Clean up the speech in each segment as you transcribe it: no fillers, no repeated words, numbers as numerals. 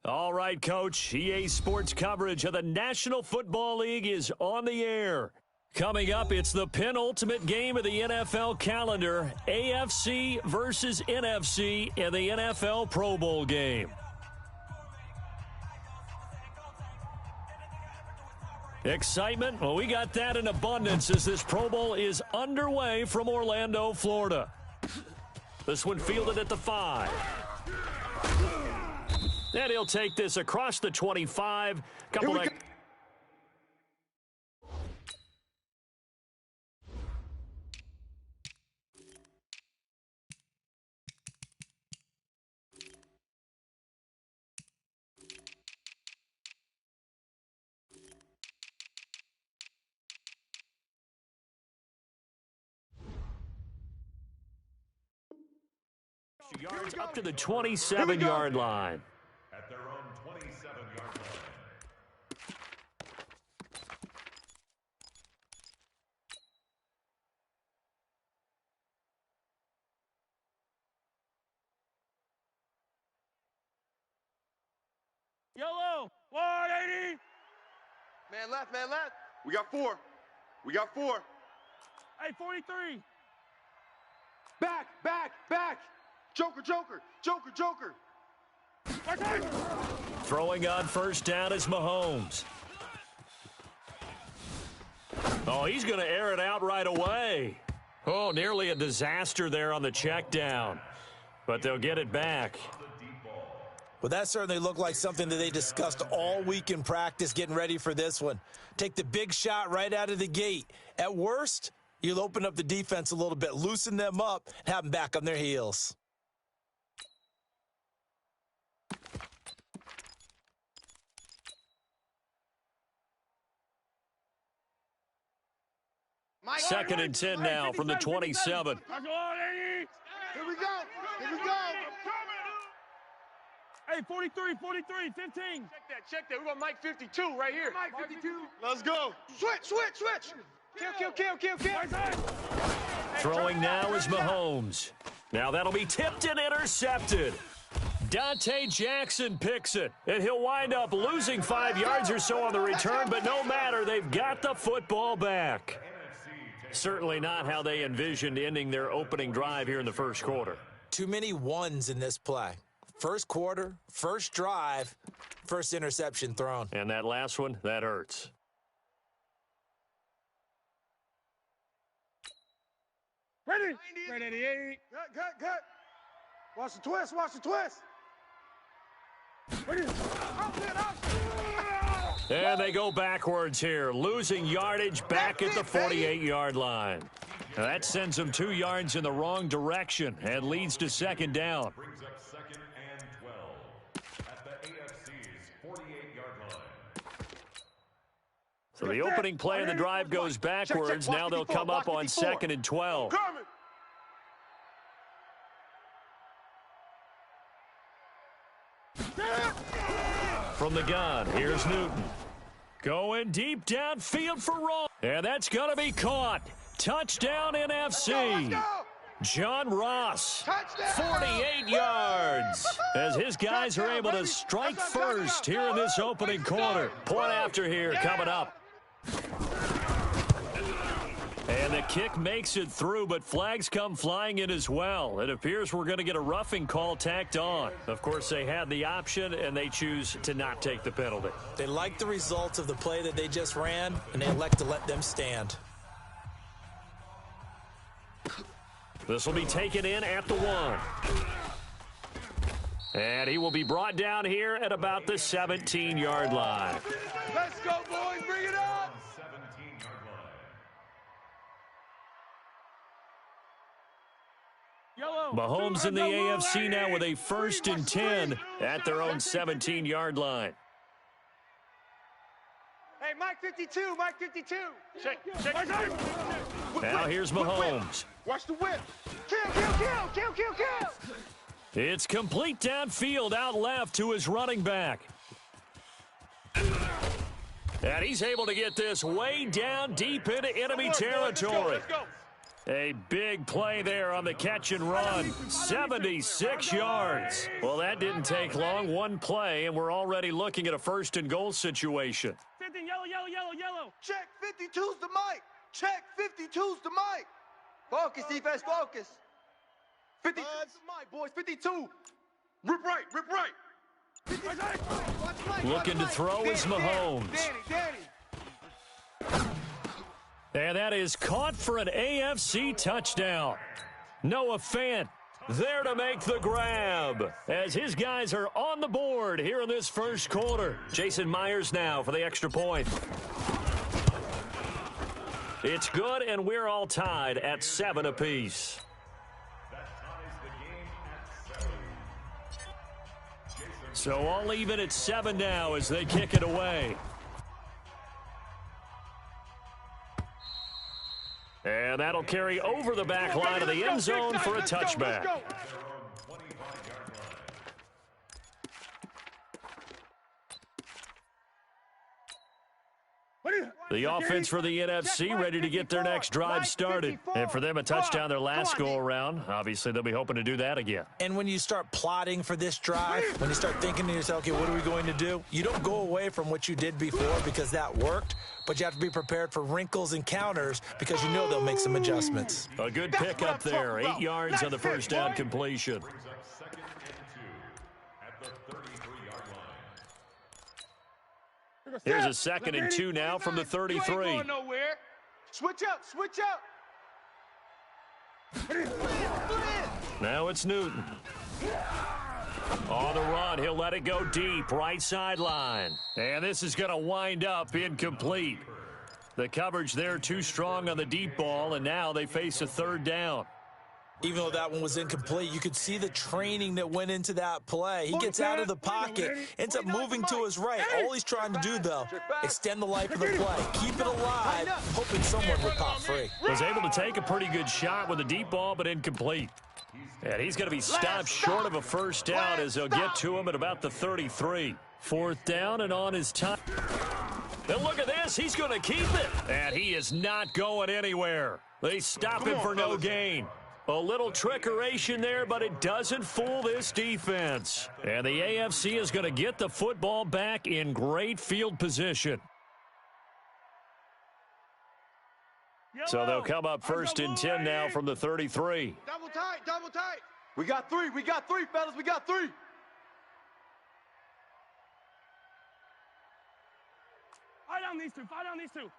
All right, Coach. EA Sports coverage of the National Football League is on the air. Coming up, it's the penultimate game of the NFL calendar, AFC versus NFC in the NFL Pro Bowl game. Excitement? Well, we got that in abundance as this Pro Bowl is underway from Orlando, Florida. This one fielded at the 5. And he'll take this across the 25. Couple of yards up to the 27-yard line. At their own 27-yard line. Yellow, 180. Man left, man left. We got 4. We got 4. Hey, 43. Back, back, back. Joker, Joker, Joker, Joker. Throwing on first down is Mahomes. Oh, he's going to air it out right away. Oh, nearly a disaster there on the check down. But they'll get it back. Well, that certainly looked like something that they discussed all week in practice getting ready for this one. Take the big shot right out of the gate. At worst, you'll open up the defense a little bit, loosen them up, and have them back on their heels. Second and 10 now from the 27. Here we go. Here we go. Hey, 43, 15. Check that. We're going to Mike 52 right here. Mike 52. Let's go. Switch. Kill. Throwing now is Mahomes. Now that'll be tipped and intercepted. Dante Jackson picks it, and he'll wind up losing 5 yards or so on the return, but no matter, they've got the football back. Certainly not how they envisioned ending their opening drive here in the first quarter. Too many ones in this play. First quarter, first drive, first interception thrown. And that last one, that hurts. Ready. 88. Cut. Watch the twist. Ready. And they go backwards here, losing yardage back at the 48-yard line. Now that sends them 2 yards in the wrong direction and leads to second down. Brings up second and 12 at the AFC's 48-yard line. So the opening play of the drive goes backwards. Now they'll come up on second and 12. From the gun, here's Newton. Going deep downfield for Ross. And that's going to be caught. Touchdown NFC. John Ross, 48 yards, as his guys are able to strike first here in this opening quarter. Point after here coming up. And the kick makes it through, but flags come flying in as well. It appears we're going to get a roughing call tacked on. Of course, they had the option, and they choose to not take the penalty. They like the results of the play that they just ran, and they elect to let them stand. This will be taken in at the 1. And he will be brought down here at about the 17-yard line. Let's go, boys. Bring it up. 17-yard line. Yellow. Mahomes in the AFC now with a 1st and 10 at their own 17-yard line. Hey, Mike 52. Check. Now here's Mahomes. Watch the whip. Kill. It's complete downfield out left to his running back. And he's able to get this way down deep into enemy territory. Let's go. A big play there on the catch and run. 76 yards. Well, that didn't take long. One play, and we're already looking at a first-and-goal situation. 15, yellow, yellow, yellow, yellow. Check 52's the mic. Check 52's the mic. Focus, defense, focus. 52's the mic, boys. 52. Rip right, rip right. Looking to throw is Mahomes. Danny. And that is caught for an AFC touchdown. Noah Fant there to make the grab as his guys are on the board here in this first quarter. Jason Myers now for the extra point. It's good, and we're all tied at 7 apiece. So all even at 7 now as they kick it away. And that'll carry over the back line of the end zone for a touchback. The offense for the NFC ready to get their next drive started. And for them, a touchdown their last go-around. Obviously, they'll be hoping to do that again. And when you start plotting for this drive, when you start thinking to yourself, okay, what are we going to do? You don't go away from what you did before because that worked, but you have to be prepared for wrinkles and counters because you know they'll make some adjustments. A good pick up there. 8 yards on the first down completion. Here's a 2nd and 2 now from the 33. You ain't going nowhere. Switch up, switch up. Now it's Newton. On the run, he'll let it go deep, right sideline. And this is going to wind up incomplete. The coverage there too strong on the deep ball, and now they face a 3rd down. Even though that one was incomplete, you could see the training that went into that play. He gets out of the pocket, ends up moving to his right. All he's trying to do, though, extend the life of the play. Keep it alive, hoping someone would pop free. Was able to take a pretty good shot with a deep ball, but incomplete. And he's going to be stopped short of a first down as they'll get to him at about the 33. 4th down and on his time. And look at this. He's going to keep it. And he is not going anywhere. They stop him for no gain. A little trickeration there, but it doesn't fool this defense. And the AFC is going to get the football back in great field position. So they'll come up 1st and 10 now from the 33. Double tight, double tight. We got 3, fellas, we got 3. Fight down these two, fight down these two.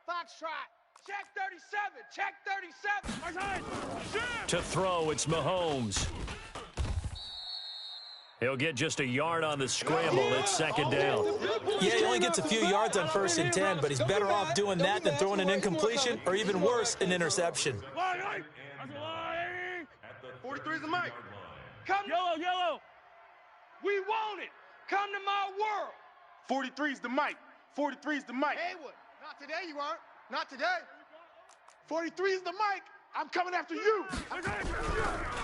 Foxtrot. Check 37. Check 37. To throw, it's Mahomes. He'll get just a yard on the scramble. It's 2nd down. Yeah, he only gets a few yards on 1st and 10, but he's better off doing that than throwing an incompletion or even worse, an interception. 43's the mic. Come, yellow, yellow. We want it. Come to my world. 43's the mic. 43's the mic. Haywood, not today you aren't. Not today. 43's the mic. I'm coming after you.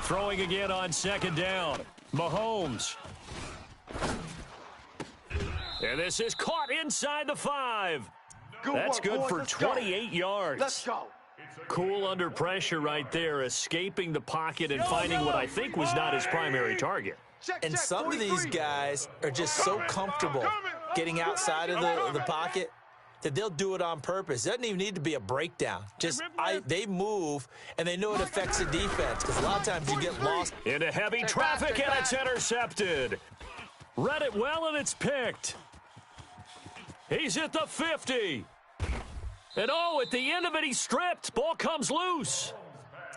Throwing again on 2nd down. Mahomes. And this is caught inside the 5. That's good for 28 yards. Let's go. Cool under pressure right there, escaping the pocket and finding what I think was not his primary target. And some of these guys are just so comfortable getting outside of the pocket that they'll do it on purpose. It doesn't even need to be a breakdown. Just they move, and they know it affects the defense because a lot of times you get lost. Into heavy traffic, and it's intercepted. Read it well, and it's picked. He's at the 50. And, at the end of it, he's stripped. Ball comes loose.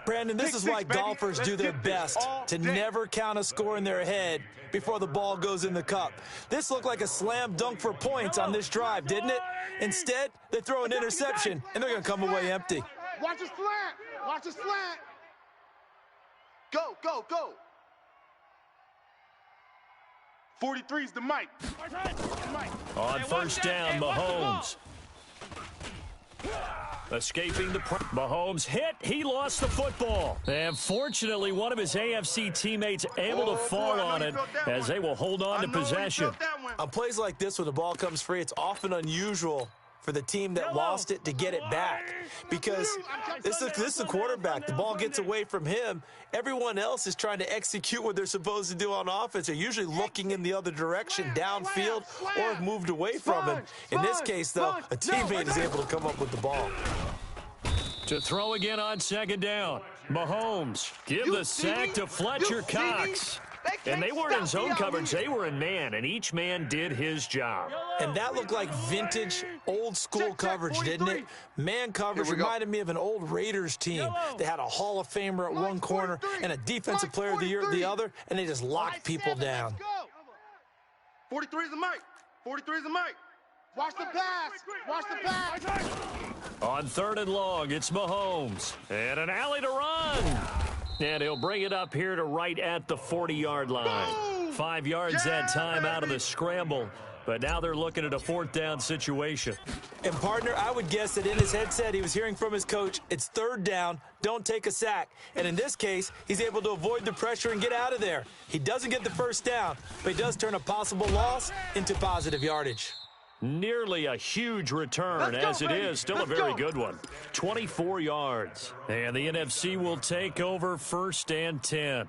Brandon, this is why golfers do their best to never count a score in their head before the ball goes in the cup. This looked like a slam dunk for points on this drive, didn't it? Instead, they throw an interception, and they're going to come away empty. Watch a slant. Watch a slant. Go, go, go. 43's the mic. On 1st down, Mahomes. Escaping the Mahomes hit. He lost the football. And fortunately, one of his AFC teammates able to fall on it as they will hold on to possession. On plays like this, when the ball comes free, it's often unusual for the team that lost it to get it back. Because this is the quarterback. The ball gets away from him. Everyone else is trying to execute what they're supposed to do on offense. They're usually looking in the other direction, downfield, or have moved away from him. In this case, though, a teammate is able to come up with the ball. To throw again on second down. Mahomes give the sack to Fletcher Cox. And they weren't in zone coverage. They were in man, and each man did his job. And that looked like vintage, old-school coverage, didn't it? Man coverage reminded me of an old Raiders team. They had a Hall of Famer at one corner and a Defensive Player of the Year at the other, and they just locked people down. 43 is the mic. 43 is the mic. Watch the pass. Watch the pass. On third and long, it's Mahomes. And an alley to run. And he'll bring it up here to right at the 40-yard line. 5 yards that time out of the scramble. But now they're looking at a fourth down situation. And, partner, I would guess that in his headset he was hearing from his coach, it's third down, don't take a sack. And in this case, he's able to avoid the pressure and get out of there. He doesn't get the first down, but he does turn a possible loss into positive yardage. Nearly a huge return, as it is. Still a very good one. 24 yards. And the NFC will take over first and 10.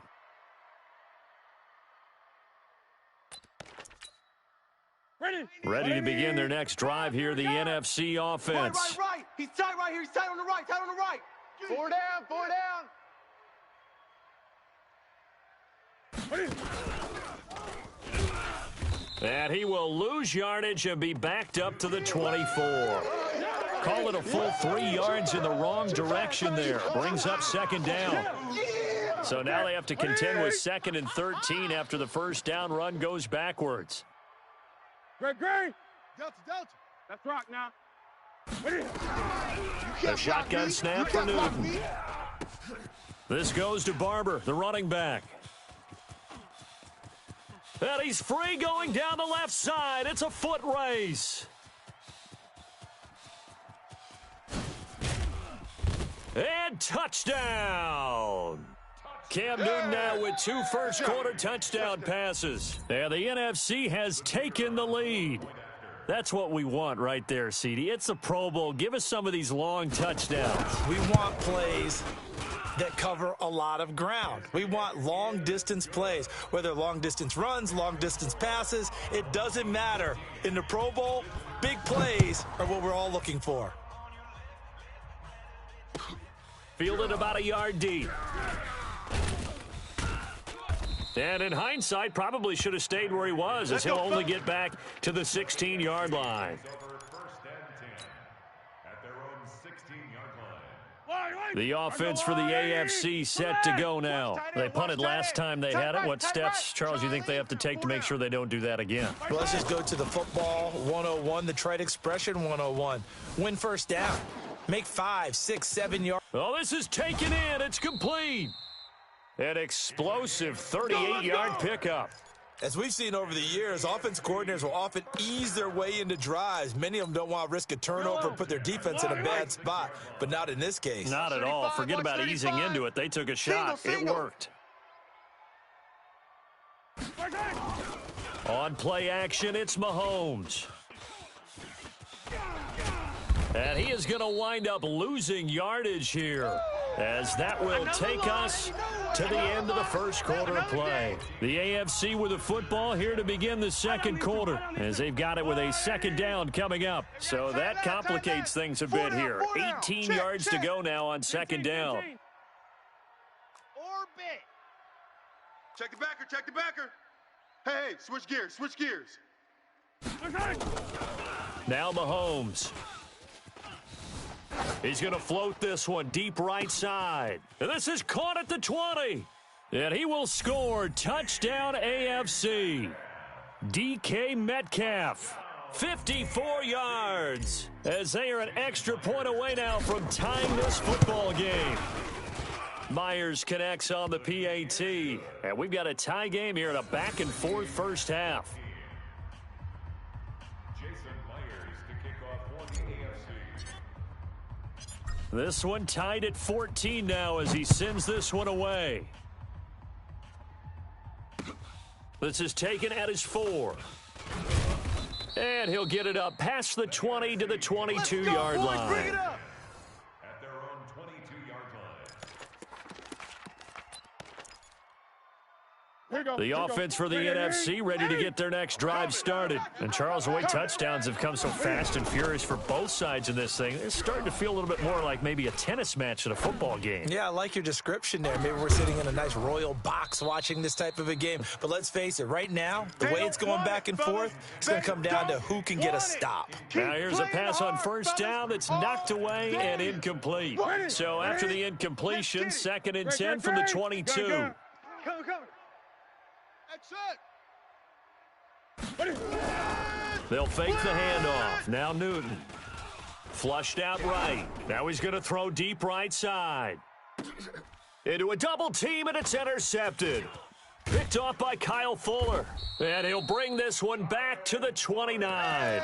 Ready to begin their next drive here, the NFC offense. Right. He's tight right here. He's tight on the right. Tight on the right. 4 down. 4 down. And he will lose yardage and be backed up to the 24. Call it a full 3 yards in the wrong direction there. Brings up second down. So now they have to contend with second and 13 after the first down run goes backwards. Great. Delta. Let's rock now. A shotgun snap for Newton. This goes to Barber, the running back. And he's free going down the left side. It's a foot race. And touchdown. Cam Newton now with 2 first-quarter touchdown passes. And the NFC has taken the lead. That's what we want right there, CD. It's a Pro Bowl. Give us some of these long touchdowns. We want plays that cover a lot of ground. We want long-distance plays, whether long-distance runs, long-distance passes. It doesn't matter. In the Pro Bowl, big plays are what we're all looking for. Fielded about a yard deep. And in hindsight, probably should have stayed where he was, as he'll only get back to the 16-yard line. The offense for the AFC set to go now. They punted last time they had it. What steps, Charles, you think they have to take to make sure they don't do that again? Well, let's just go to the football 101, the trite expression 101. Win first down. Make 5, 6, 7 yards. Oh, this is taken in. It's complete. An explosive 38-yard pickup. As we've seen over the years, offense coordinators will often ease their way into drives. Many of them don't want to risk a turnover and put their defense in a bad spot, but not in this case. Not at all. Forget about easing into it. They took a shot. It worked. On play action, it's Mahomes. And he is going to wind up losing yardage here, as that will take us to the end of the first quarter of play. The AFC with the football here to begin the second quarter, as they've got it with a second down coming up. So that complicates things a bit here. 18 yards to go now on second down. Check the backer. Hey, switch gears. Now Mahomes. He's going to float this one deep right side. And this is caught at the 20. And he will score. Touchdown AFC. DK Metcalf. 54 yards. As they are an extra point away now from tying this football game. Myers connects on the PAT. And we've got a tie game here in a back-and-forth first half. This one tied at 14 now as he sends this one away. This is taken at his 4. And he'll get it up past the 20 to the 22-yard line. At their own 22-yard line. The offense for the NFC ready to get their next drive started. And Charles, the way touchdowns have come so fast and furious for both sides of this thing, it's starting to feel a little bit more like maybe a tennis match than a football game. Yeah, I like your description there. Maybe we're sitting in a nice royal box watching this type of a game. But let's face it, right now, the way it's going back and forth, it's going to come down to who can get a stop. Now here's a pass on first down that's knocked away and incomplete. So after the incompletion, 2nd and 10 from the 22. They'll fake the handoff. Now Newton. Flushed out right. Now he's going to throw deep right side. Into a double team, and it's intercepted. Picked off by Kyle Fuller. And he'll bring this one back to the 29.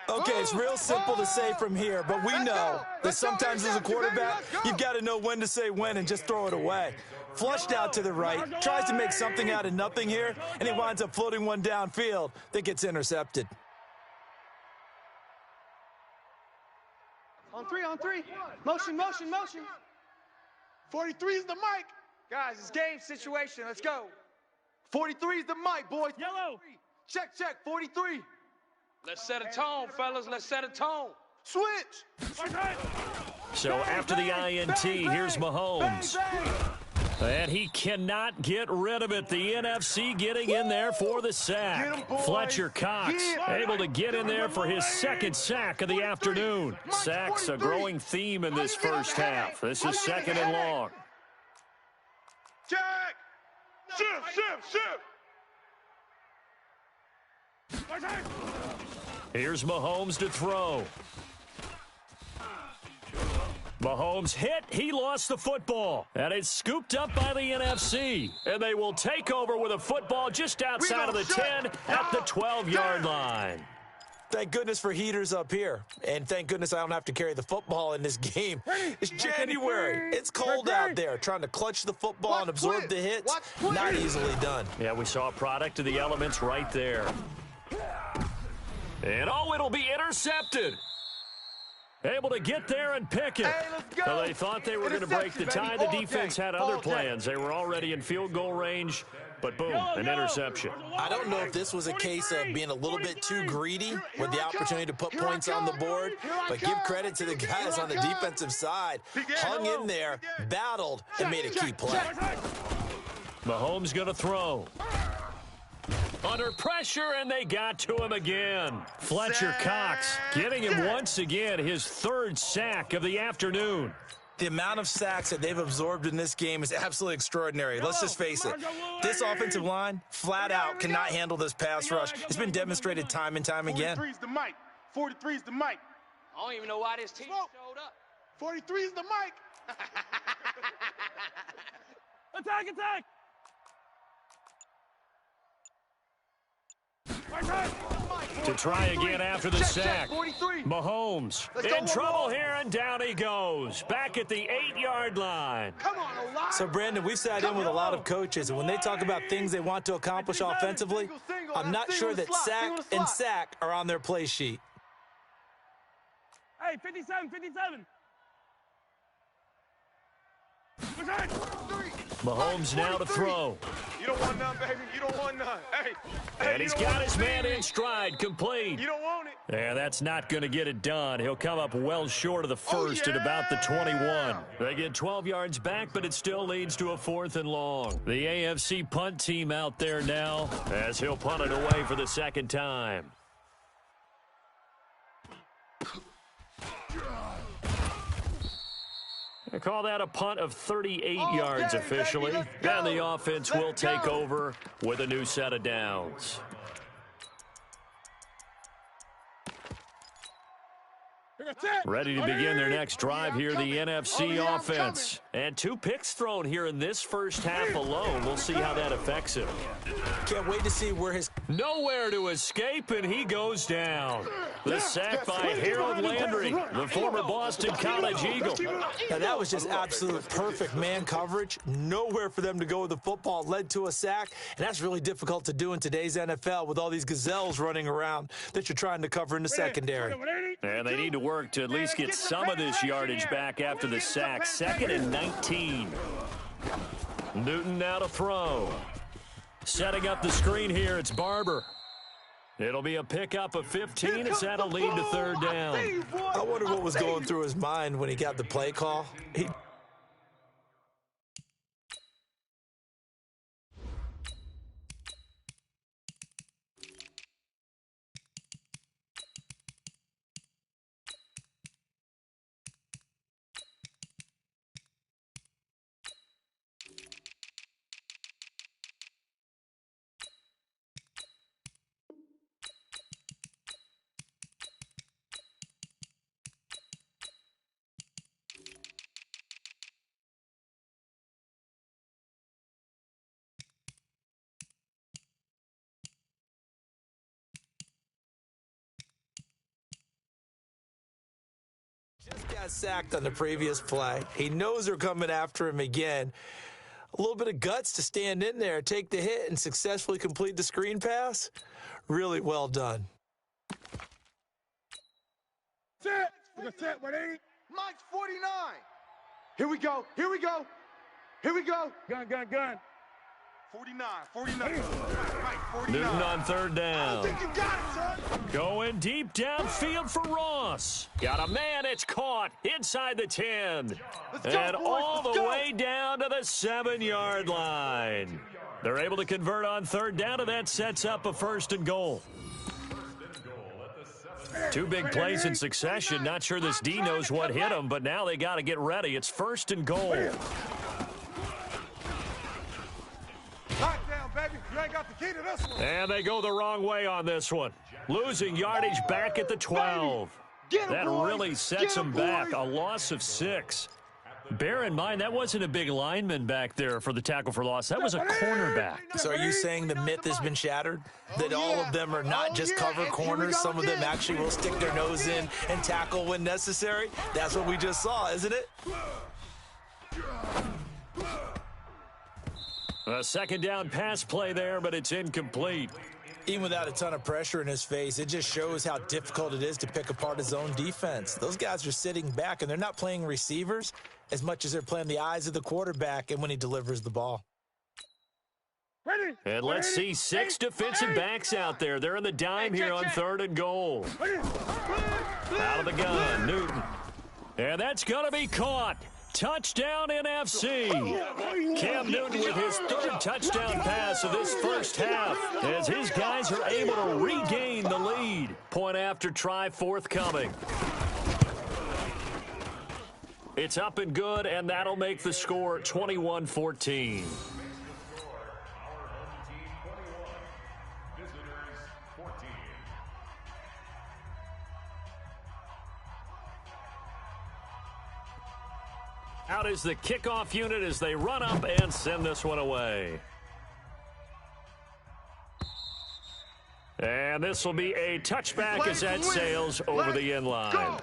Okay, it's real simple to say from here, but we know that sometimes as a quarterback, you've got to know when to say when and just throw it away. Flushed out to the right, tries to make something out of nothing here, and he winds up floating one downfield that gets intercepted. On three. Motion. 43 is the mic. Guys, it's game situation. Let's go. 43 is the mic, boys. Yellow. Check, 43. Let's set a tone, fellas. Let's set a tone. Switch. So after the INT, here's Mahomes. And he cannot get rid of it. The NFC getting in there for the sack. Fletcher Cox able to get in there for his 2nd sack of the afternoon. Sacks a growing theme in this first half. This is 2nd and long. Check. Shift. Here's Mahomes to throw. Mahomes hit. He lost the football. And it's scooped up by the NFC. And they will take over with a football just outside of the 10 at the 12-yard line. Thank goodness for heaters up here. And thank goodness I don't have to carry the football in this game. It's January. It's cold out there. Trying to clutch the football and absorb the hits, not easily done. Yeah, we saw a product of the elements right there. And, it'll be intercepted. Able to get there and pick it. Hey, let's go. So they thought they were going to break the tie. The defense had other plans. They were already in field goal range, but boom, an interception. I don't know if this was a case of being a little bit too greedy with the opportunity to put points on the board, but give credit to the guys on the defensive side. Hung in there, battled, and made a key play. Mahomes going to throw. Under pressure, and they got to him again. Fletcher Cox getting him once again, his 3rd sack of the afternoon. The amount of sacks that they've absorbed in this game is absolutely extraordinary. Let's just face it. This offensive line, flat out, cannot handle this pass rush. It's been demonstrated time and time again. 43 is the mic. 43 is the mic. I don't even know why this team showed up. 43 is the mic. Attack! To try again after the sack. Mahomes in trouble here, and down he goes. Back at the 8-yard line. Come on, O-line. So, Brandon, we've sat in with a lot of coaches, and when they talk about things they want to accomplish offensively, I'm not sure that sack and sack are on their play sheet. Hey, 57. Mahomes now to throw. You don't want none, baby. You don't want none. Hey. And he's got his man in stride, complete. You don't want it. Yeah, that's not going to get it done. He'll come up well short of the first at about the 21. They get 12 yards back, but it still leads to a 4th and long. The AFC punt team out there now as he'll punt it away for the 2nd time. I call that a punt of 38 yards officially. And the offense will take over with a new set of downs. Ready to begin their next drive here, the NFC offense. And 2 picks thrown here in this first half alone. We'll see how that affects him. Can't wait to see where his... Nowhere to escape, and he goes down. The sack by Harold Landry, the former Boston College Eagle. Now, that was just absolute perfect man coverage. Nowhere for them to go with the football. Led to a sack, and that's really difficult to do in today's NFL with all these gazelles running around that you're trying to cover in the secondary. And they need to work to at least get some of this yardage back after the sack. 2nd and 19. Newton now to throw. Setting up the screen here, it's Barber. It'll be a pickup of 15 as that'll lead to 3rd down. I wonder what was going through his mind when he got the play call. Just got sacked on the previous play. He knows they're coming after him again. A little bit of guts to stand in there, take the hit, and successfully complete the screen pass. Really well done. Set. We're going to set 180. Mike's 49. Here we go. Here we go. Here we go. Gun. 49. Right, 49. Newton on 3rd I down. think you got it, son. Going deep downfield for Ross. Got a man, it's caught inside the 10. Let's go, And boys, all let's the go. way down to the 7-yard line. They're able to convert on 3rd down, and that sets up a 1st and goal. 2 big plays in succession. Not sure this D knows what hit him, but now they got to get ready. It's 1st and goal. Lock down, baby. You ain't got the key to this one. And they go the wrong way on this one. Losing yardage back at the 12. Get 'em, That boys. really sets Get 'em, them back. boys. A loss of 6. Bear in mind, that wasn't a big lineman back there for the tackle for loss. That was a cornerback. So are you saying the myth has been shattered? That all of them are not just cover corners? Some of them actually will stick their nose in and tackle when necessary? That's what we just saw, isn't it? A 2nd down pass play there, but it's incomplete. Even without a ton of pressure in his face, it just shows how difficult it is to pick apart his own defense. Those guys are sitting back, and they're not playing receivers as much as they're playing the eyes of the quarterback and when he delivers the ball. Ready. And let's see 6 defensive backs out there. They're in the dime here on 3rd and goal. Out of the gun, Newton. And that's going to be caught. Touchdown NFC. Cam Newton with his 3rd touchdown pass of this first half as his guys are able to regain the lead. Point after try forthcoming. It's up and good, and that'll make the score 21-14. Out is the kickoff unit as they run up and send this one away. And this will be a touchback as that sails over the end line.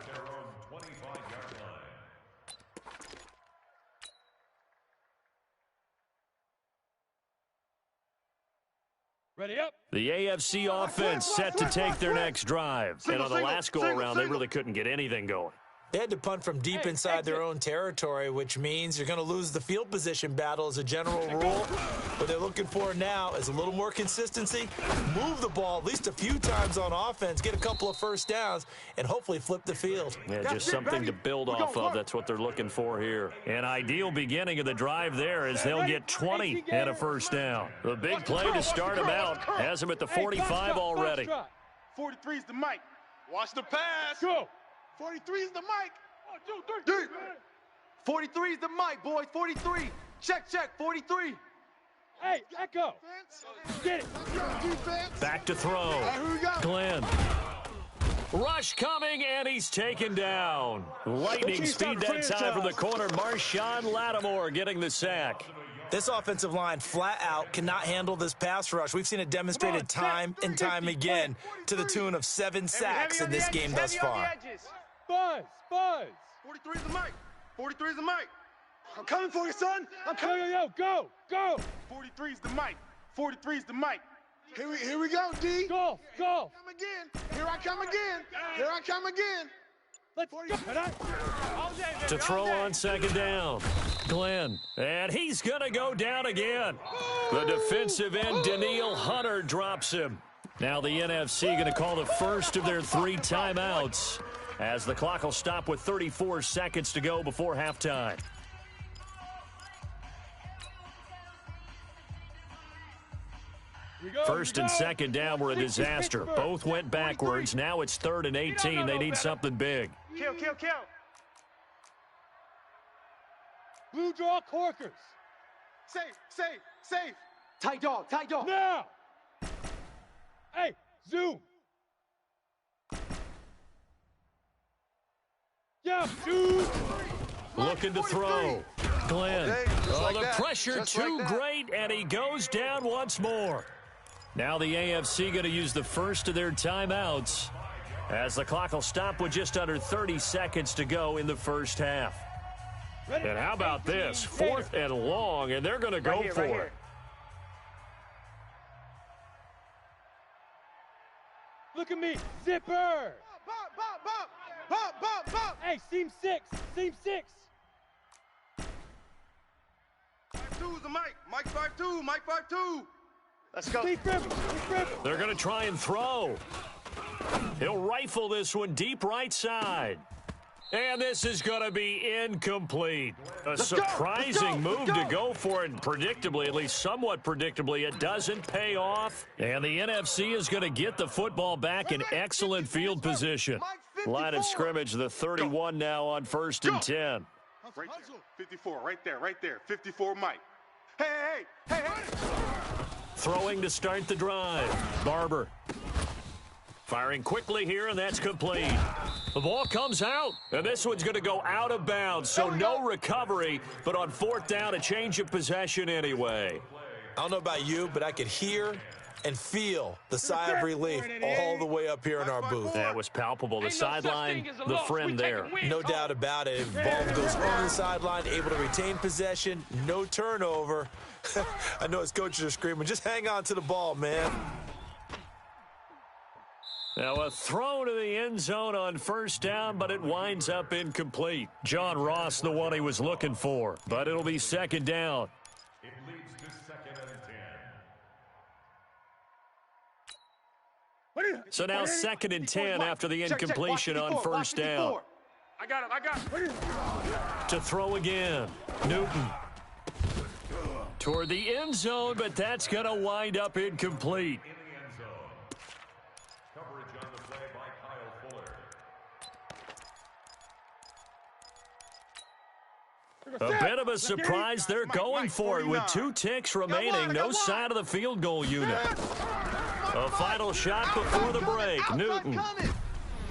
Ready up. The AFC offense set to take their next drive. And on the last go-around, they really couldn't get anything going. They had to punt from deep inside their own territory, which means you're going to lose the field position battle as a general rule. What they're looking for now is a little more consistency, move the ball at least a few times on offense, get a couple of first downs, and hopefully flip the field. Yeah, just something to build off of. That's what they're looking for here. An ideal beginning of the drive there is they'll get 20 and a first down. The big play to start them out has them at the 45 already. 43 is the mic. Watch the pass. Go. 43 is the mic. 1, 2, 3. 43 is the mic, boys. 43. Check. 43. Hey, echo. Get it. Back to throw. Here we go. Glenn. Rush coming, and he's taken down. Lightning speed that time from the corner. Marshawn Lattimore getting the sack. This offensive line flat out cannot handle this pass rush. We've seen it demonstrated time and time again to the tune of 7 sacks in this game thus far. Buzz, buzz. 43 is the mic. 43 is the mic. I'm coming for you, son. I'm coming. Go. 43 is the mic. 43 is the mic. Here we go, D. Go. Come again. Here I come again. Let's go. To throw on second down. Glenn. And he's going to go down again. The defensive end, Daniil Hunter, drops him. Now the NFC going to call the first of their 3 timeouts as the clock will stop with 34 seconds to go before halftime. First and second down were a disaster. Both went backwards. Now it's 3rd and 18. They need something big. Kill. Blue draw corkers. Safe. Tight dog. Now. Hey, zoom. Yeah, dude. Looking to throw. Glenn. The pressure too great, and he goes down once more. Now the AFC going to use the first of their timeouts as the clock will stop with just under 30 seconds to go in the first half. And how about this? 4th and long, and they're going to go for it. Look at me, zipper. Bump. Hey, seam 6. 5-2 is the mic. Mike 5-2. Let's go. Deep river. They're going to try and throw. He'll rifle this one deep right side. And this is going to be incomplete. A surprising move to go for it. And predictably, at least somewhat predictably, it doesn't pay off. And the NFC is going to get the football back in excellent field position. Line of scrimmage, the 31 now on 1st and 10. Right there. 54, right there. 54, Mike. Hey. Throwing to start the drive. Barber. Firing quickly here, and that's complete. The ball comes out, and this one's going to go out of bounds, so no recovery, but on 4th down, a change of possession anyway. I don't know about you, but I could hear and feel the sigh of relief all the way up here in our booth. That was palpable. The sideline, the friend there. No doubt about it. Ball goes over the sideline, able to retain possession, no turnover. I know his coaches are screaming, just hang on to the ball, man. Now a throw to the end zone on 1st down, but it winds up incomplete. John Ross, the one he was looking for, but it'll be 2nd down. It leads to 2nd and 10. So now 2nd and 10 after the incompletion on 1st down. I got him. To throw again. Newton. Toward the end zone, but that's going to wind up incomplete. In the end zone. Coverage on the play by Kyle Fuller. A bit of a surprise. They're going for it with 2 ticks remaining. No sign of the field goal unit. A final shot before the break. Newton.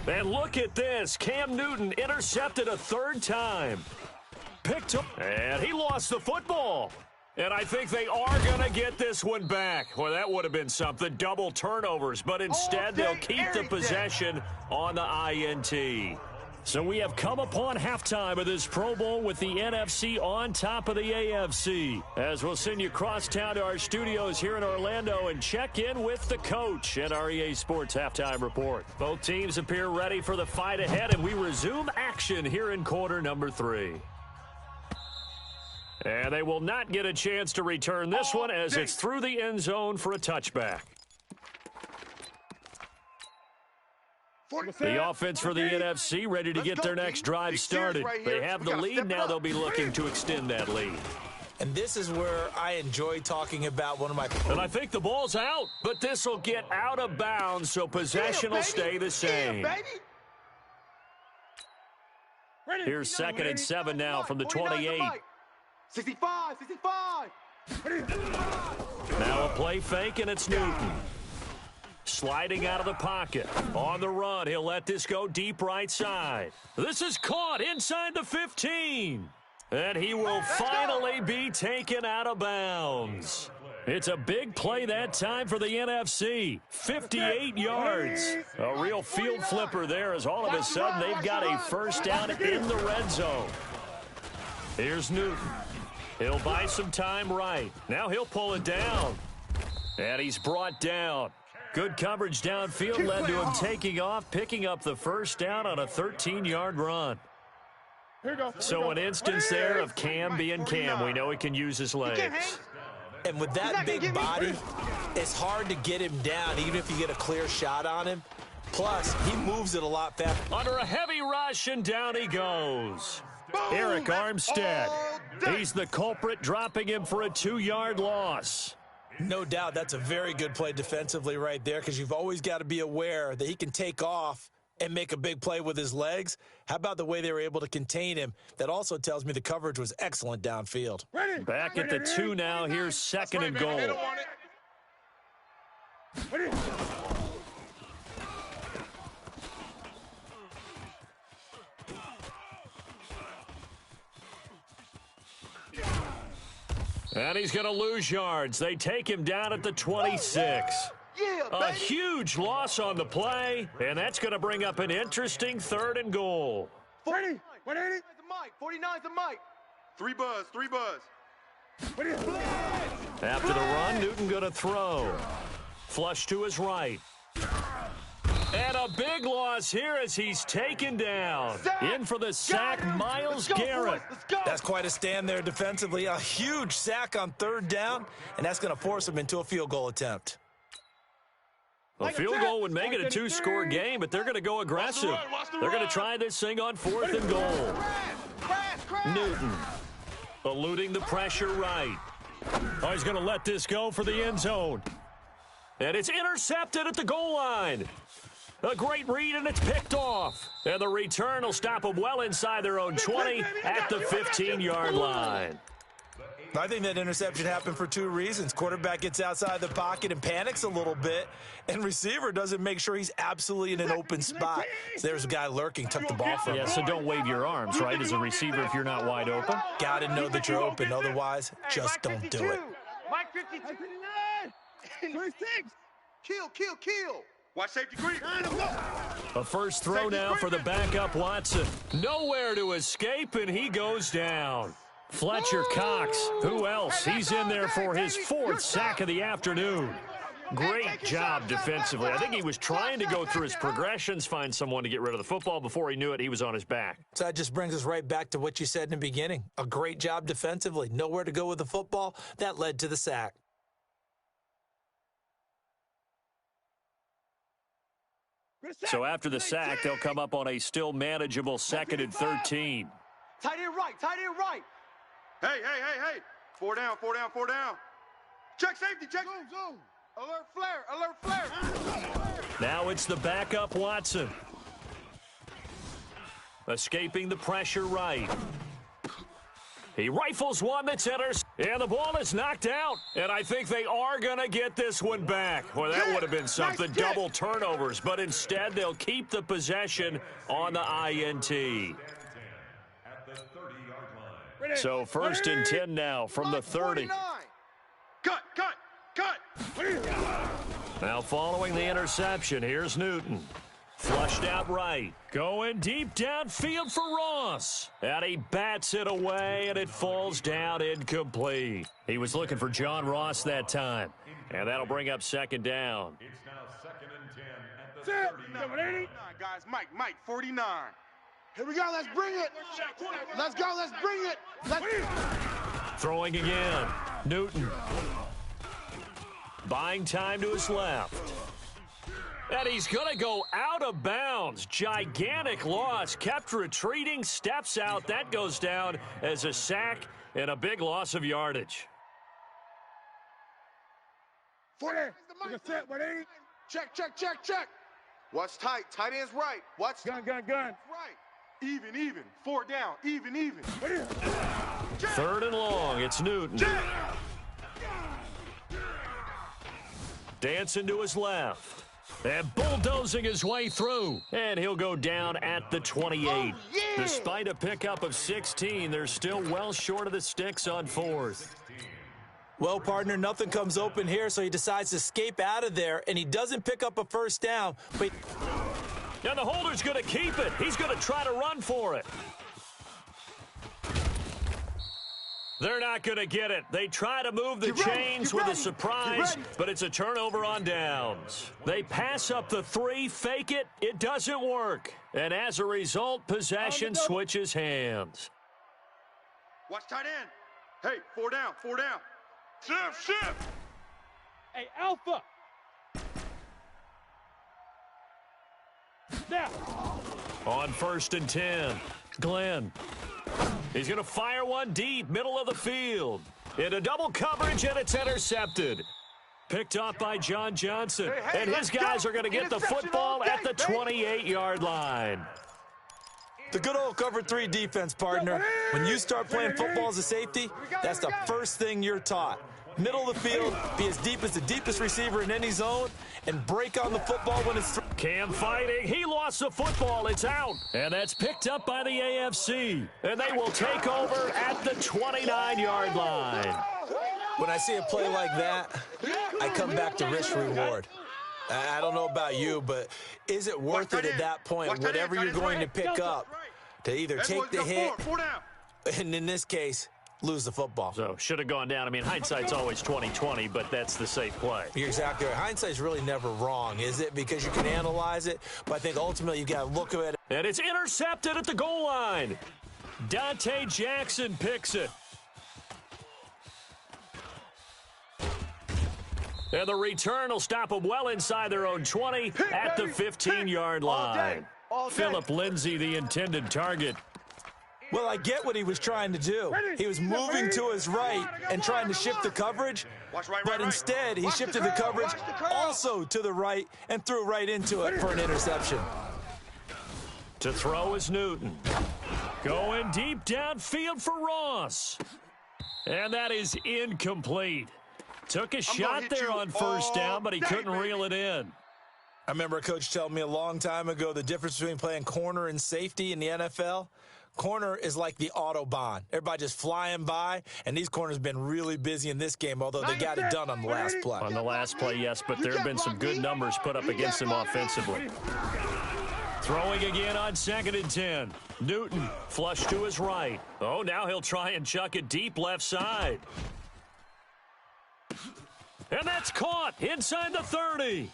And look at this. Cam Newton intercepted a 3rd time. Picked up. And he lost the football. And I think they are going to get this one back. Well, that would have been something. Double turnovers. But instead, they'll keep the possession on the INT. So we have come upon halftime of this Pro Bowl with the NFC on top of the AFC. As we'll send you crosstown to our studios here in Orlando and check in with the coach at our EA Sports Halftime Report. Both teams appear ready for the fight ahead, and we resume action here in quarter number 3. And they will not get a chance to return this one as it's through the end zone for a touchback. The offense for the NFC ready to get their next drive started. They have the lead. Now they'll be looking to extend that lead. And this is where I enjoy talking about one of my... And I think the ball's out, but this will get out of bounds, so possession will stay the same. Here's 2nd and 7 now from the 28. 65. Now a play fake, and it's Newton. Sliding out of the pocket. On the run, he'll let this go deep right side. This is caught inside the 15. And he will finally be taken out of bounds. It's a big play that time for the NFC. 58 yards. A real field flipper there as all of a sudden they've got a first down in the red zone. Here's Newton. He'll buy some time right. Now he'll pull it down. And he's brought down. Good coverage downfield led to him taking off, picking up the first down on a 13-yard run. So an instance there of Cam being Cam. We know he can use his legs. And with that big body, it's hard to get him down, even if you get a clear shot on him. Plus, he moves it a lot faster. Under a heavy rush, and down he goes. Eric Armstead. He's the culprit, dropping him for a 2-yard loss. No doubt that's a very good play defensively right there, because you've always got to be aware that he can take off and make a big play with his legs. How about the way they were able to contain him? That also tells me the coverage was excellent downfield. Back at the 2 now. Here's second and goal. And he's going to lose yards. They take him down at the 26. A huge loss on the play, and that's going to bring up an interesting 3rd and goal. 40. 180. 49's the mic. 3 buzz. 3 buzz. After the run, Newton going to throw. Flush to his right. And a big loss here as he's taken down. In for the sack, Myles Garrett. That's quite a stand there defensively. A huge sack on 3rd down, and that's going to force him into a field goal attempt. A field goal would make it a 2-score game, but they're going to go aggressive. They're going to try this thing on 4th and goal. Newton eluding the pressure right. Oh, he's going to let this go for the end zone. And it's intercepted at the goal line. A great read, and it's picked off. And the return will stop them well inside their own 20 at the 15-yard line. I think that interception happened for 2 reasons. Quarterback gets outside the pocket and panics a little bit, and receiver doesn't make sure he's absolutely in an open spot. So there's a guy lurking, took the ball from him. Yeah, so don't wave your arms, right, as a receiver if you're not wide open. Got to know that you're open. Otherwise, just don't do it. Mike 52. 26. Kill. Watch safety green. A first throw now for the backup Watson. Nowhere to escape, and he goes down. Fletcher Cox, who else? He's in there for his 4th sack of the afternoon. Great job defensively. I think he was trying to go through his progressions, find someone to get rid of the football. Before he knew it, he was on his back. So that just brings us right back to what you said in the beginning. A great job defensively. Nowhere to go with the football. That led to the sack. So after the sack, they'll come up on a still manageable 2nd and 13. Tight end right. Hey. 4 down. Check safety, check. Zoom. Alert flare. Now it's the backup Watson. Escaping the pressure right. He rifles one that's enters, and the ball is knocked out. And I think they are going to get this one back. Well, that would have been something, double turnovers. But instead, they'll keep the possession on the INT. So 1st and 10 now from the 30. Cut. Now following the interception, here's Newton. Flushed out right. Going deep downfield for Ross. And he bats it away, and it falls down incomplete. He was looking for John Ross that time. And that'll bring up 2nd down. It's now 2nd and 10 at the 39. Guys, Mike, 49. Here we go, let's bring it. Let's bring it. Throwing again. Newton. Buying time to his left. And he's going to go out of bounds. Gigantic loss. Kept retreating. Steps out. That goes down as a sack and a big loss of yardage. 40. Check. Watch tight. Tight end's right. Watch. Gun. Right. Even. 4 down. Even. 3rd and long. It's Newton. Dancing to his left. And bulldozing his way through. And he'll go down at the 28. Despite a pickup of 16, they're still well short of the sticks on fourth. Well, partner, nothing comes open here, so he decides to escape out of there, and he doesn't pick up a first down. But and the holder's going to keep it. He's going to try to run for it. They're not going to get it. They try to move the chains with a surprise, but it's a turnover on downs. They pass up the 3, fake it. It doesn't work. And as a result, possession switches hands. Watch tight end. Hey, 4 down, 4 down. Shift. Hey, Alpha. Now. On 1st and 10, Glenn. He's going to fire one deep, middle of the field. Into double coverage, and it's intercepted. Picked off by John Johnson. And his guys are going to get the football at the 28-yard line. the good old cover 3 defense, partner. When you start playing football as a safety, that's the first thing you're taught. Middle of the field, be as deep as the deepest receiver in any zone, and break on the football when it's through. Cam fighting. He lost the football. It's out. And that's picked up by the AFC. And they will take over at the 29-yard line. When I see a play like that, I come back to risk-reward. I don't know about you, but is it worth it at that point, whatever you're going to pick up, to either take the hit, and in this case, lose the football? So, should have gone down. I mean, hindsight's always 20/20, but that's the safe play. You're exactly right. Hindsight's really never wrong, is it? Because you can analyze it, but I think ultimately you got to look at it. And it's intercepted at the goal line. Dante Jackson picks it. And the return will stop them well inside their own 20 at the 15-yard line. Philip Lindsay, the intended target. Well, I get what he was trying to do. He was moving to his right and trying to shift the coverage, but instead he shifted the coverage also to the right and threw right into it for an interception. To throw is Newton. Going deep downfield for Ross. And that is incomplete. Took a shot there on first down, but he couldn't reel it in. I remember a coach telling me a long time ago the difference between playing corner and safety in the NFL. Corner is like the Autobahn. Everybody just flying by, and these corners have been really busy in this game, although they got it done on the last play. On the last play, yes, but there have been some good numbers put up against him offensively. Throwing again on 2nd and 10. Newton flush to his right. Oh, now he'll try and chuck it deep left side. And that's caught inside the 30.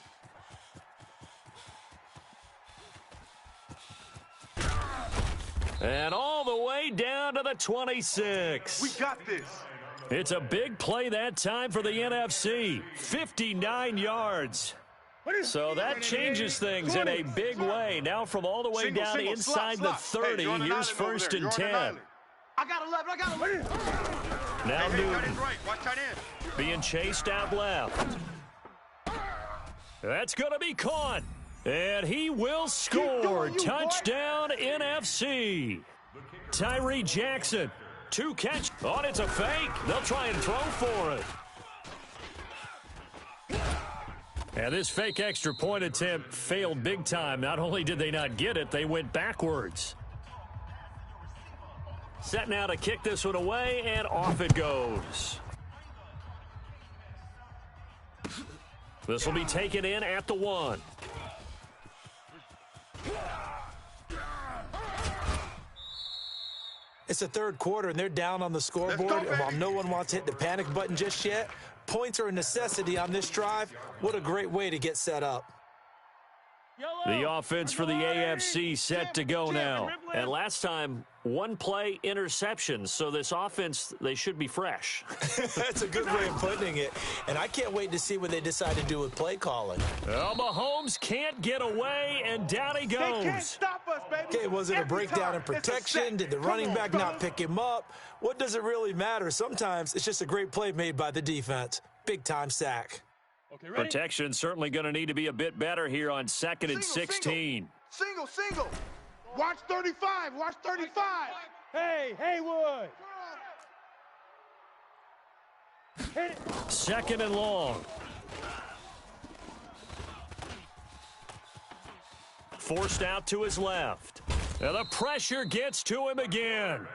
And all the way down to the 26. We got this. It's a big play that time for the NFC. 59 yards. So that changes things in a big way. Now from all the way down inside the 30, here's 1st and 10. I got 11, I got 11. Now Newton Watch tight end. being chased out left. That's going to be caught. And he will score. Touchdown, NFC. Tyree Jackson. 2 catch. Oh, and it's a fake. They'll try and throw for it. And this fake extra point attempt failed big time. Not only did they not get it, they went backwards. Set now to kick this one away, and off it goes. This will be taken in at the 1. It's the third quarter, and they're down on the scoreboard. And while no one wants to hit the panic button just yet, points are a necessity on this drive. What a great way to get set up. The offense for the AFC set to go now. And last time, 1 play interception. So this offense, they should be fresh. That's a good way of putting it. And I can't wait to see what they decide to do with play calling. Well, Mahomes can't get away, and down he goes. They can't stop us, baby. Okay, was it a breakdown in protection? Did the running back not pick him up? What does it really matter? Sometimes it's just a great play made by the defense. Big-time sack. Okay, ready? Protection's certainly going to need to be a bit better here on 2nd and 16. Single. Watch 35. Watch 35. Hey, Haywood. Hit it. 2nd and long. forced out to his left. And the pressure gets to him again.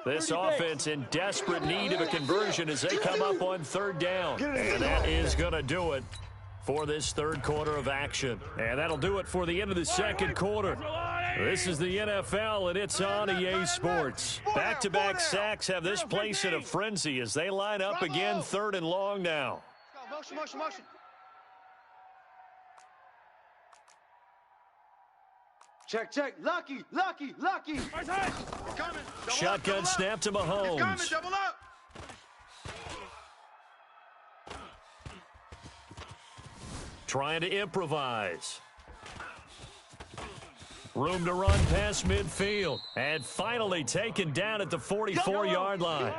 This offense in desperate need of a conversion as they come up on third down. And that is going to do it for this third quarter of action. And that'll do it for the end of the second quarter. This is the NFL, and it's on EA Sports. Back-to-back sacks have this place in a frenzy as they line up again, third and long now. Motion. Check. Lucky. Shotgun snap to Mahomes. Double up. Trying to improvise. Room to run past midfield. And finally taken down at the 44-yard line.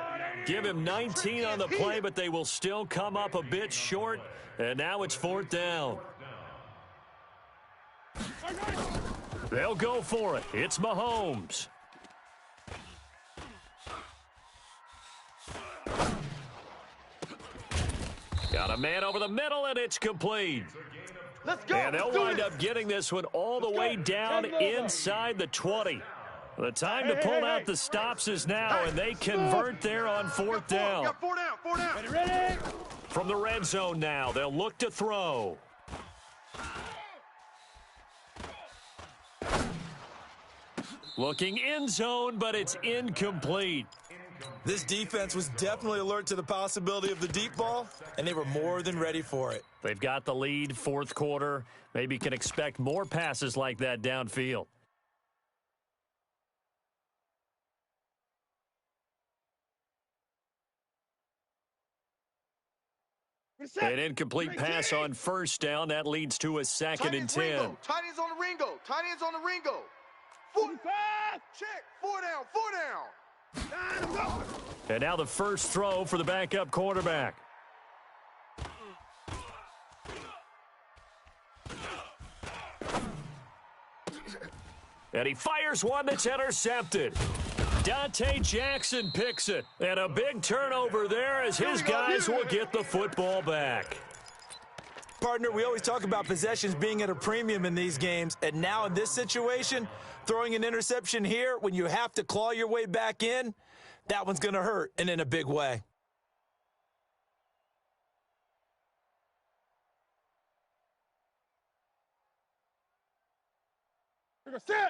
Give him 19 on the play, but they will still come up a bit short. And now it's fourth down. They'll go for it. It's Mahomes. Got a man over the middle, and it's complete. Let's go. And they'll wind up getting this one all the way down inside the 20. The time to pull out the stops is now, and they convert there on fourth down. Four down. Ready? From the red zone now, they'll look to throw. Looking end zone, but it's incomplete. This defense was definitely alert to the possibility of the deep ball, and they were more than ready for it. They've got the lead, fourth quarter. Maybe can expect more passes like that downfield. An incomplete pass on first down. That leads to a second and 10. Tight ends on the Ringo. Check. Four down. And now the first throw for the backup quarterback. And he fires one that's intercepted. Dante Jackson picks it. And a big turnover there as his guys will get the football back. Partner, we always talk about possessions being at a premium in these games, and now in this situation, throwing an interception here when you have to claw your way back in, that one's going to hurt, and in a big way.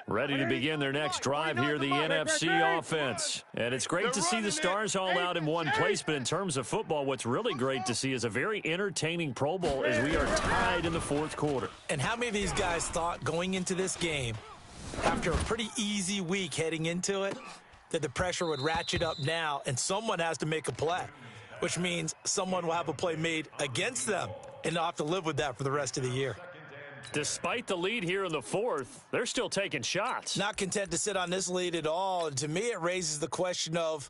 Ready to begin their next drive here, the NFC offense. And it's great to see the stars all out in one place, but in terms of football, what's really great to see is a very entertaining Pro Bowl as we are tied in the fourth quarter. And how many of these guys thought going into this game, after a pretty easy week heading into it, that the pressure would ratchet up now and someone has to make a play, which means someone will have a play made against them, and they'll have to live with that for the rest of the year. Despite the lead here in the fourth, they're still taking shots. Not content to sit on this lead at all. And to me, it raises the question of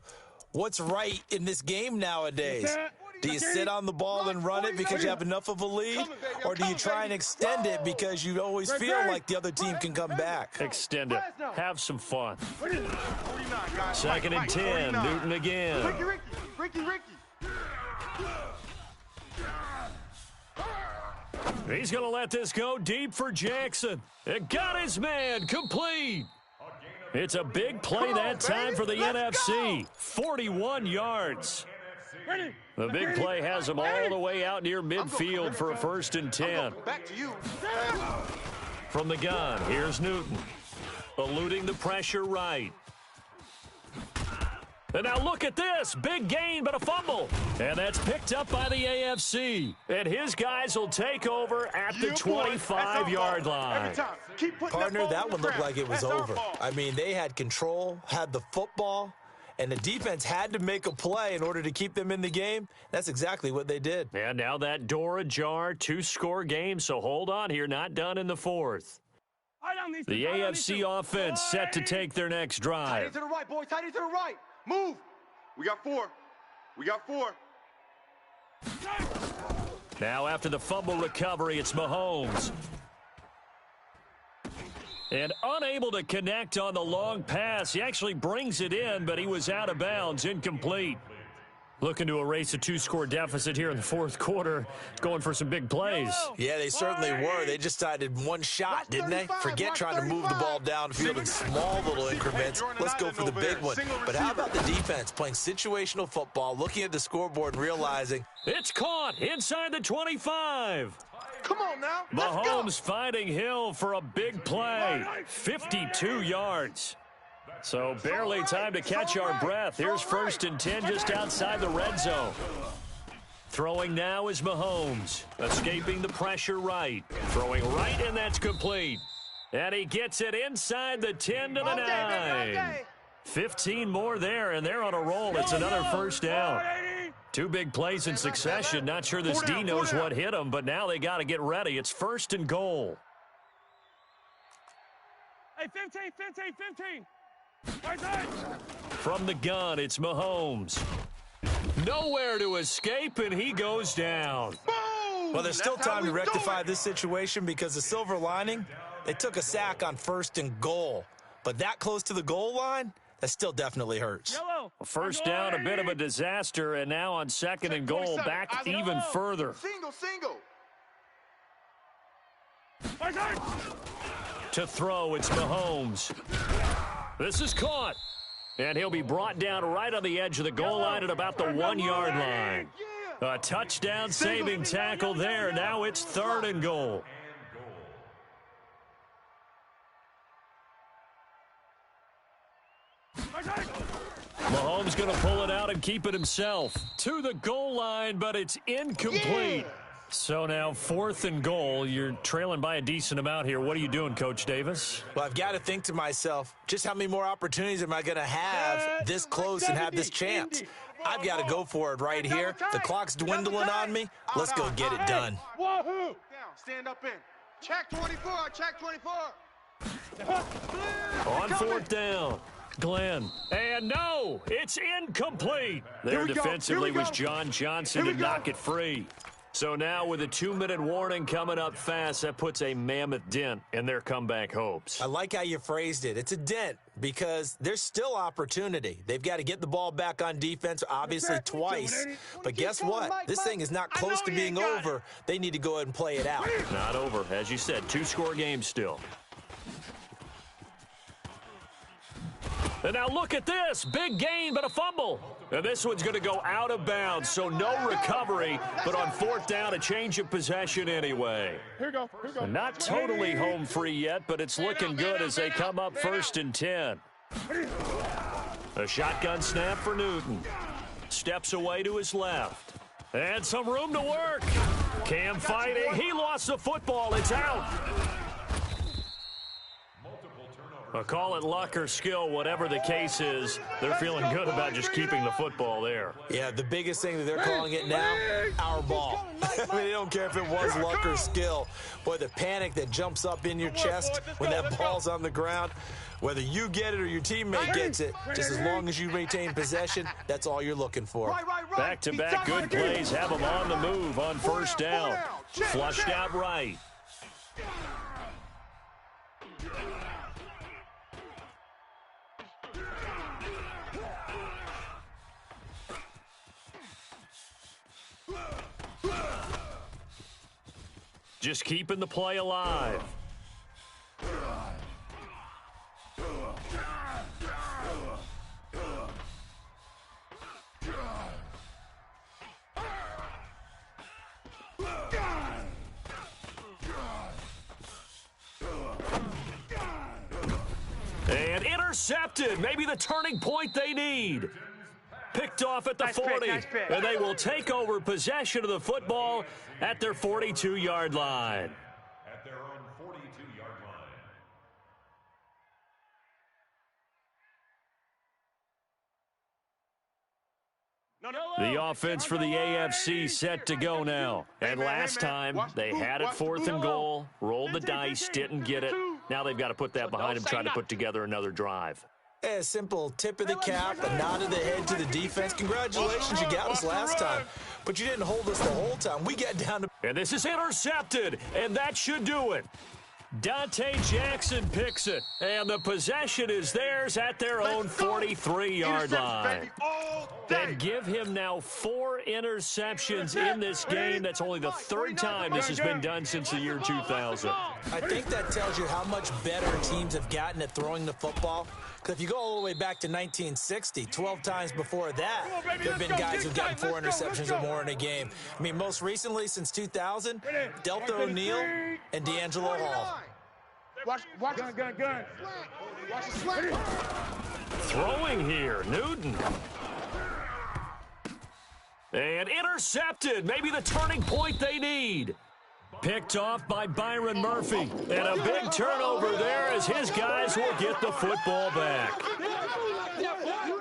what's right in this game nowadays. Do you sit on the ball and run it because you have enough of a lead? Or do you try and extend it because you always feel like the other team can come back? Extend it. Have some fun. Second and 10. Newton again. Ricky. He's going to let this go deep for Jackson. It got his man complete. It's a big play that time for the NFC. 41 yards. The big play has him all the way out near midfield for a first and 10. Back to you. From the gun, here's Newton. Eluding the pressure right. And now look at this. Big gain, but a fumble. And that's picked up by the AFC. And his guys will take over at the 25-yard line. Partner, that one looked like it was over. I mean, they had control, had the football, and the defense had to make a play in order to keep them in the game. That's exactly what they did. And now that door ajar, two-score game, so hold on here. Not done in the fourth. The AFC offense set to take their next Tight drive. end to the right, boys. Tight end to the right. Move. We got four. Now after the fumble recovery, it's Mahomes. And unable to connect on the long pass. He actually brings it in, but he was out of bounds, incomplete. Looking to erase a two-score deficit here in the fourth quarter, going for some big plays. Yeah, they certainly were. They just decided one shot, didn't they? Forget trying to move the ball downfield in small little increments. Let's go for the big one. But how about the defense playing situational football, looking at the scoreboard and realizing It's caught inside the 25. Come on now. Let's go. Mahomes finding Hill for a big play. 52 yards. So barely time to catch our breath. Here's 1st and 10 just outside the red zone. Throwing now is Mahomes. Escaping the pressure right. Throwing right, and that's complete. And he gets it inside the 10 to the 9. 15 more there, and they're on a roll. It's another first down. Two big plays in succession. Not sure this D knows what hit him, but now they got to get ready. It's 1st and goal. Hey, 15. From the gun, it's Mahomes. Nowhere to escape, and he goes down. Boom! well, there's still time to rectify this situation because the silver lining, they took a sack on 1st and goal. But that close to the goal line, that still definitely hurts. First down, a bit of a disaster, and now on 2nd and goal, back even further. Single. To throw, it's Mahomes. This is caught. And he'll be brought down right on the edge of the goal line at about the 1-yard line. A touchdown-saving tackle there. Now it's 3rd and goal. Mahomes going to pull it out and keep it himself. To the goal line, but it's incomplete. So now 4th and goal. You're trailing by a decent amount here. What are you doing, Coach Davis? Well, I've got to think to myself, just how many more opportunities am I going to have this close and have this chance? I've got to go for it right here. The clock's dwindling on me. Let's go get it done. Wahoo! Down, stand up in. Check 24, check 24. On 4th down. Glenn. And no, it's incomplete. There defensively was John Johnson to knock it free. So now with a 2-minute warning coming up fast, that puts a mammoth dent in their comeback hopes. I like how you phrased it. It's a dent because there's still opportunity. They've got to get the ball back on defense, obviously twice. But guess what? This thing is not close to being over. They need to go ahead and play it out. Not over. As you said, 2-score game still. And now look at this. Big gain, but a fumble. And this one's going to go out of bounds, so no recovery. But on 4th down, a change of possession anyway. Here we go. Not totally home free yet, but it's looking good as they come up 1st and 10. A shotgun snap for Newton. Steps away to his left. And some room to work. Cam fighting. He lost the football. It's out. Call it luck or skill, whatever the case is, they're feeling good about just keeping the football there. Yeah, the biggest thing that they're calling it now, our ball. I mean, they don't care if it was luck or skill. Boy, the panic that jumps up in your chest when that ball's on the ground, whether you get it or your teammate gets it, just as long as you maintain possession, that's all you're looking for. Back-to-back good plays have them on the move on 1st down. Flushed out right. Just keeping the play alive. And intercepted. Maybe the turning point they need. Picked off at the 40. And they will take over possession of the football at their 42-yard line. At their own 42-yard line. The offense for the AFC set to go now. And last time, they had it 4th and goal, rolled the dice, didn't get it. Now they've got to put that behind them, try to put together another drive. A simple tip of the cap, a nod of the head to the defense. Congratulations, you got us last time. But you didn't hold us the whole time. We got down to... And this is intercepted, and that should do it. Dante Jackson picks it, and the possession is theirs at their own 43-yard line. They give him now 4 interceptions in this game. That's only the 3rd time this has been done since the year 2000. I think that tells you how much better teams have gotten at throwing the football. Because if you go all the way back to 1960, 12 times before that, there have been guys who've gotten 4 interceptions or more in a game. I mean, most recently, since 2000, Delta O'Neal and D'Angelo Hall. Watch gun. Watch the slant. Throwing here, Newton. And intercepted, maybe the turning point they need. Picked off by Byron Murphy. And a big turnover there as his guys will get the football back.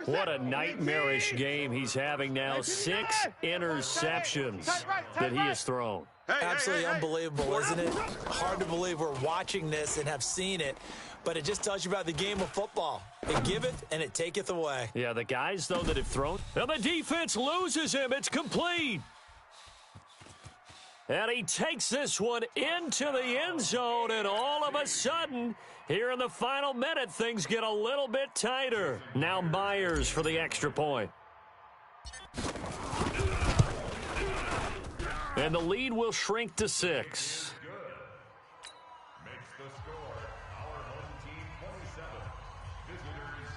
What a nightmarish game he's having now. 6 interceptions that he has thrown. Absolutely unbelievable, isn't it? Hard to believe we're watching this and have seen it, but it just tells you about the game of football. It giveth and it taketh away. Yeah, the guys, though, that have thrown. And the defense loses him. It's complete. And he takes this one into the end zone, and all of a sudden, here in the final minute, things get a little bit tighter. Now Myers for the extra point. And the lead will shrink to 6. Makes the score our home team 27, visitors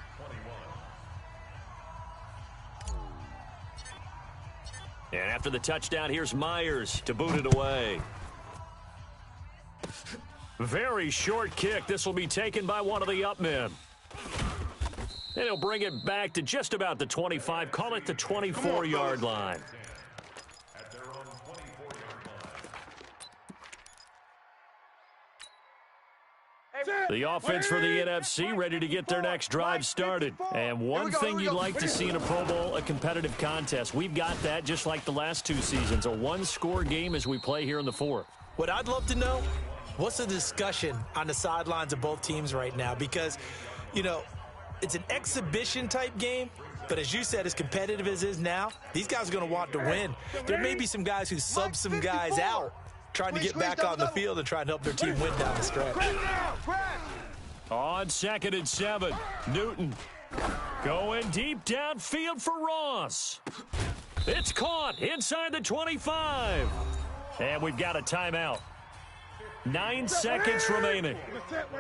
21. And after the touchdown, here's Myers to boot it away. Very short kick. This will be taken by one of the up men. And he'll bring it back to just about the 25. Call it the 24-yard line. At their own 24-yard line. The offense for the NFC ready to get their next drive started. And one thing you'd like to see in a Pro Bowl, a competitive contest. We've got that just like the last 2 seasons. A one-score game as we play here in the 4th. What I'd love to know, what's the discussion on the sidelines of both teams right now? Because, you know, it's an exhibition-type game, but as you said, as competitive as it is now, these guys are going to want to win. There may be some guys who sub some guys out, trying to get back on the field and trying to help their team win down the stretch. On 2nd and 7, Newton going deep downfield for Ross. It's caught inside the 25. And we've got a timeout. 9 seconds remaining.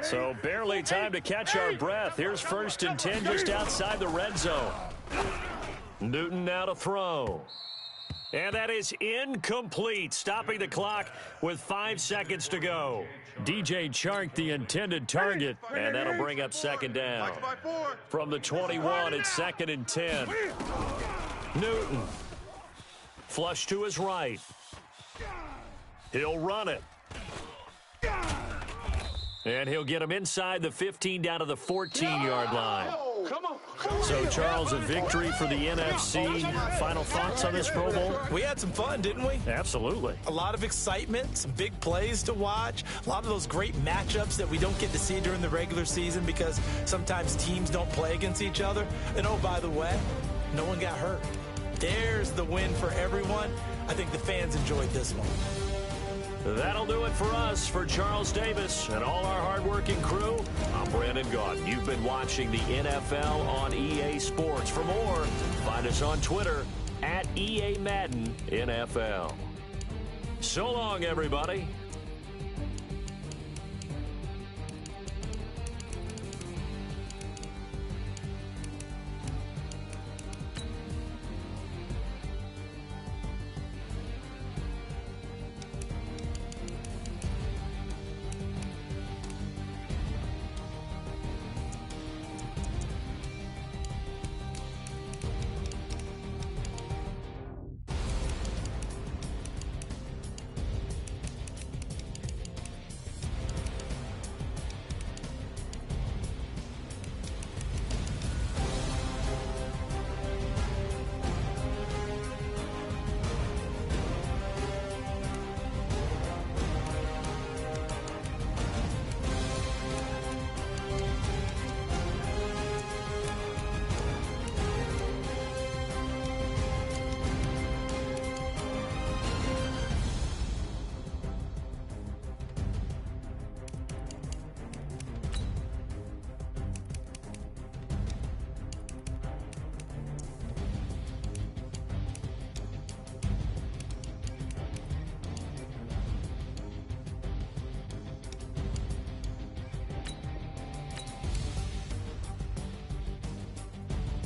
So barely time to catch our breath. Here's 1st and 10 just outside the red zone. Newton now to throw. And that is incomplete, stopping the clock with 5 seconds to go. DJ Chark, the intended target, and that'll bring up 2nd down. From the 21, it's 2nd and 10. Newton, flush to his right. He'll run it. And he'll get him inside the 15 down to the 14-yard line. So, Charles, a victory for the NFC. Final thoughts on this Pro Bowl? We had some fun, didn't we? Absolutely. A lot of excitement, some big plays to watch, a lot of those great matchups that we don't get to see during the regular season because sometimes teams don't play against each other. And, oh, by the way, no one got hurt. There's the win for everyone. I think the fans enjoyed this one. That'll do it for us. For Charles Davis and all our hardworking crew, I'm Brandon Gaudin. You've been watching the NFL on EA Sports. For more, find us on Twitter @EA Madden NFL. So long, everybody.